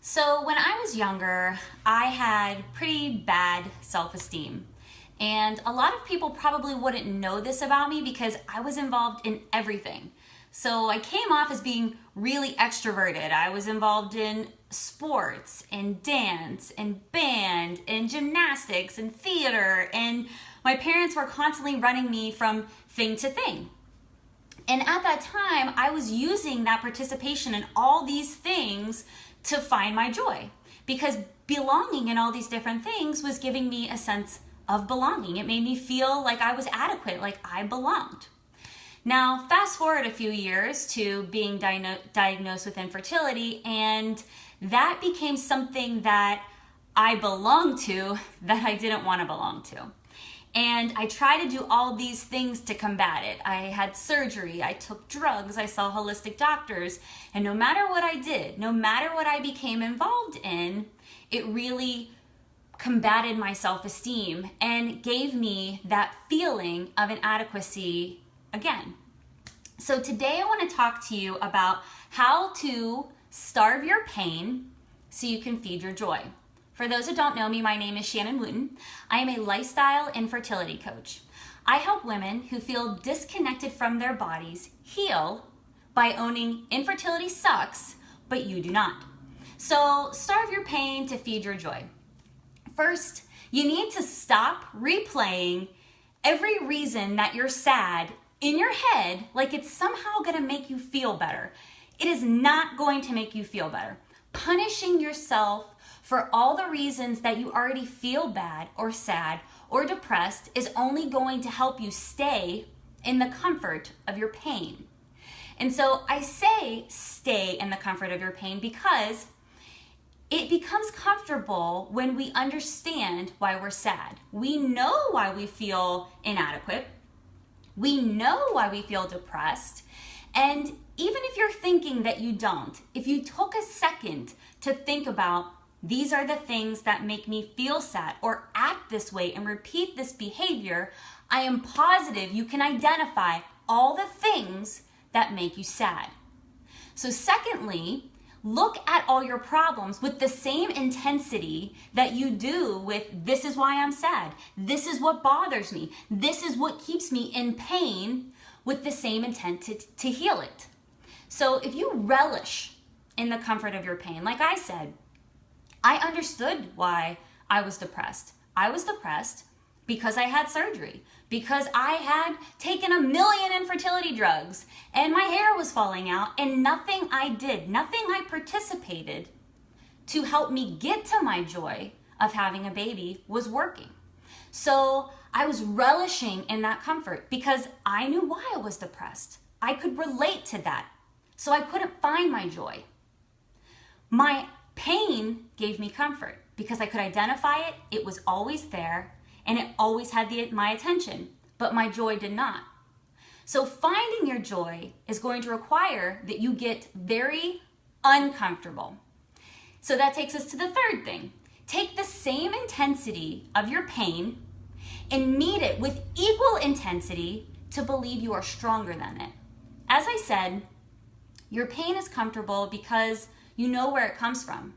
So when I was younger, I had pretty bad self-esteem. And a lot of people probably wouldn't know this about me because I was involved in everything. So I came off as being really extroverted. I was involved in sports and dance and band and gymnastics and theater, and my parents were constantly running me from thing to thing. And at that time, I was using that participation in all these things to find my joy, because belonging in all these different things was giving me a sense of belonging. It made me feel like I was adequate, like I belonged. Now, fast forward a few years to being diagnosed with infertility, and that became something that I belonged to that I didn't want to belong to. And I tried to do all these things to combat it. I had surgery, I took drugs, I saw holistic doctors, and no matter what I did, no matter what I became involved in, it really combated my self-esteem and gave me that feeling of inadequacy again. So today I want to talk to you about how to starve your pain so you can feed your joy. For those who don't know me, my name is Shannon Wooten. I am a lifestyle infertility coach. I help women who feel disconnected from their bodies heal by owning infertility sucks, but you do not. So starve your pain to feed your joy. First, you need to stop replaying every reason that you're sad in your head like it's somehow going to make you feel better. It is not going to make you feel better. Punishing yourself for all the reasons that you already feel bad or sad or depressed is only going to help you stay in the comfort of your pain. And so I say stay in the comfort of your pain because it becomes comfortable when we understand why we're sad. We know why we feel inadequate. We know why we feel depressed. And even if you're thinking that you don't, if you took a second to think about these are the things that make me feel sad or act this way and repeat this behavior, I am positive you can identify all the things that make you sad. So secondly, look at all your problems with the same intensity that you do with this is why I'm sad, this is what bothers me, this is what keeps me in pain, with the same intent to heal it. So if you relish in the comfort of your pain, like I said, I understood why I was depressed. I was depressed because I had surgery, because I had taken 1 million infertility drugs and my hair was falling out, and nothing I did, nothing I participated to help me get to my joy of having a baby was working. So I was relishing in that comfort because I knew why I was depressed. I could relate to that. So I couldn't find my joy. My pain gave me comfort because I could identify it, it was always there, and it always had my attention, but my joy did not. So finding your joy is going to require that you get very uncomfortable. So that takes us to the third thing. Take the same intensity of your pain and meet it with equal intensity to believe you are stronger than it. As I said, your pain is comfortable because you know where it comes from.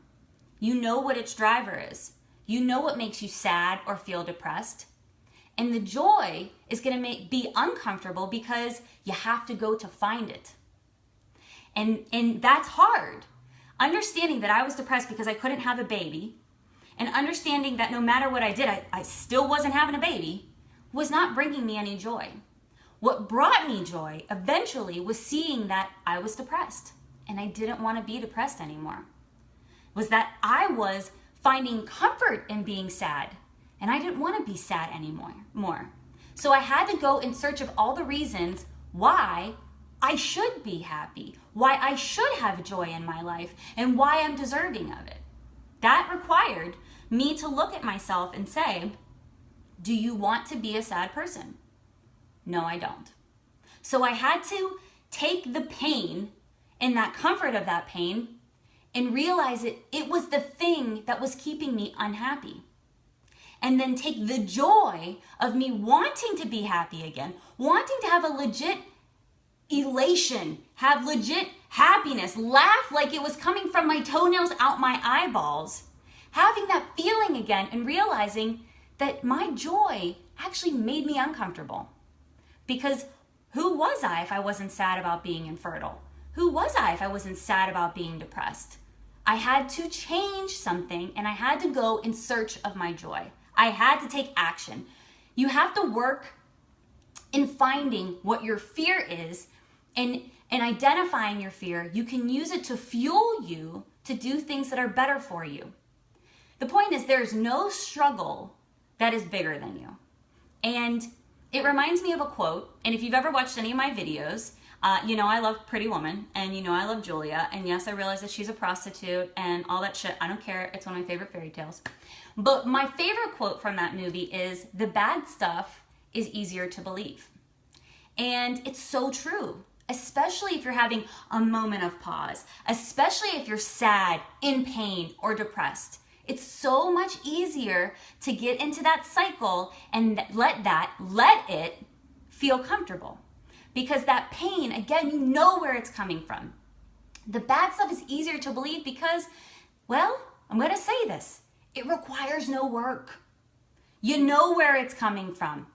You know what its driver is. You know what makes you sad or feel depressed. And the joy is going to be uncomfortable because you have to go to find it. And that's hard. Understanding that I was depressed because I couldn't have a baby, and understanding that no matter what I did, I still wasn't having a baby, was not bringing me any joy. What brought me joy eventually was seeing that I was depressed and I didn't want to be depressed anymore. Was that I was finding comfort in being sad and I didn't want to be sad anymore. So I had to go in search of all the reasons why I should be happy, why I should have joy in my life, and why I'm deserving of it. That required me to look at myself and say, do you want to be a sad person? No, I don't. So I had to take the pain and that comfort of that pain and realize it was the thing that was keeping me unhappy. And then take the joy of me wanting to be happy again, wanting to have a legit elation, have legit happiness, laugh like it was coming from my toenails out my eyeballs. Having that feeling again and realizing that my joy actually made me uncomfortable. Because who was I if I wasn't sad about being infertile? Who was I if I wasn't sad about being depressed? I had to change something, and I had to go in search of my joy. I had to take action. You have to work in finding what your fear is and identifying your fear. You can use it to fuel you to do things that are better for you. The point is, there's no struggle that is bigger than you. And it reminds me of a quote, and if you've ever watched any of my videos, you know I love Pretty Woman, and you know I love Julia, and yes, I realize that she's a prostitute and all that shit. I don't care. It's one of my favorite fairy tales. But my favorite quote from that movie is, "The bad stuff is easier to believe." And it's so true, especially if you're having a moment of pause, especially if you're sad, in pain, or depressed. It's so much easier to get into that cycle and let it feel comfortable. Because that pain, again, you know where it's coming from. The bad stuff is easier to believe because, well, I'm going to say this, it requires no work. You know where it's coming from.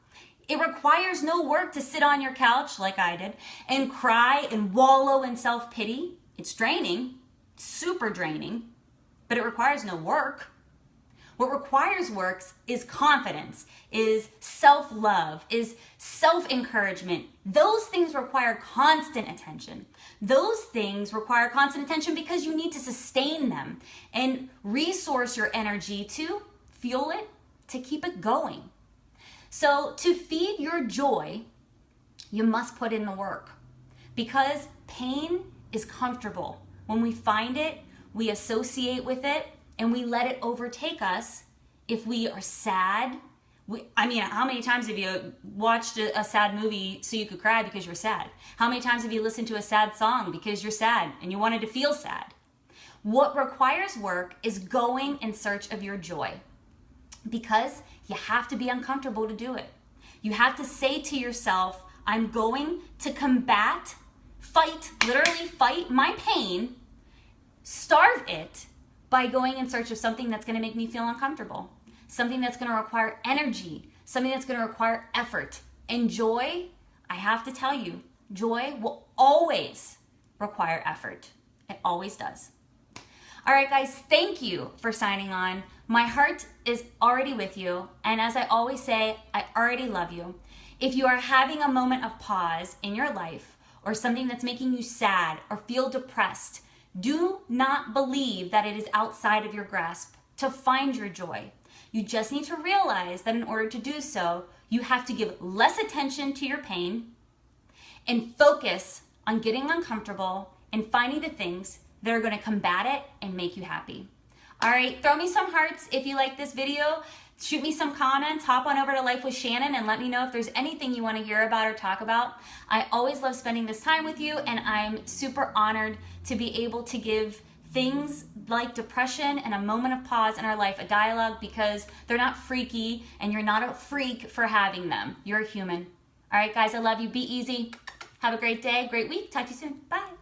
It requires no work to sit on your couch, like I did, and cry and wallow in self-pity. It's draining, super draining, but it requires no work. What requires work is confidence, is self-love, is self-encouragement. Those things require constant attention. Those things require constant attention because you need to sustain them and resource your energy to fuel it, to keep it going. So to feed your joy, you must put in the work because pain is comfortable. When we find it, we associate with it, and we let it overtake us. If we are sad, how many times have you watched a sad movie so you could cry because you're sad? How many times have you listened to a sad song because you're sad and you wanted to feel sad? What requires work is going in search of your joy because you have to be uncomfortable to do it. You have to say to yourself, I'm going to literally fight my pain, starve it, by going in search of something that's going to make me feel uncomfortable, something that's going to require energy, something that's going to require effort. And joy, I have to tell you, joy will always require effort. It always does. All right, guys, thank you for signing on. My heart is already with you. And as I always say, I already love you. If you are having a moment of pause in your life or something that's making you sad or feel depressed, do not believe that it is outside of your grasp to find your joy. You just need to realize that in order to do so, you have to give less attention to your pain and focus on getting uncomfortable and finding the things that are going to combat it and make you happy. All right, throw me some hearts if you like this video. Shoot me some comments, hop on over to Life with Shannon and let me know if there's anything you want to hear about or talk about. I always love spending this time with you, and I'm super honored to be able to give things like depression and a moment of pause in our life a dialogue because they're not freaky and you're not a freak for having them. You're a human. All right, guys, I love you. Be easy. Have a great day, great week. Talk to you soon. Bye.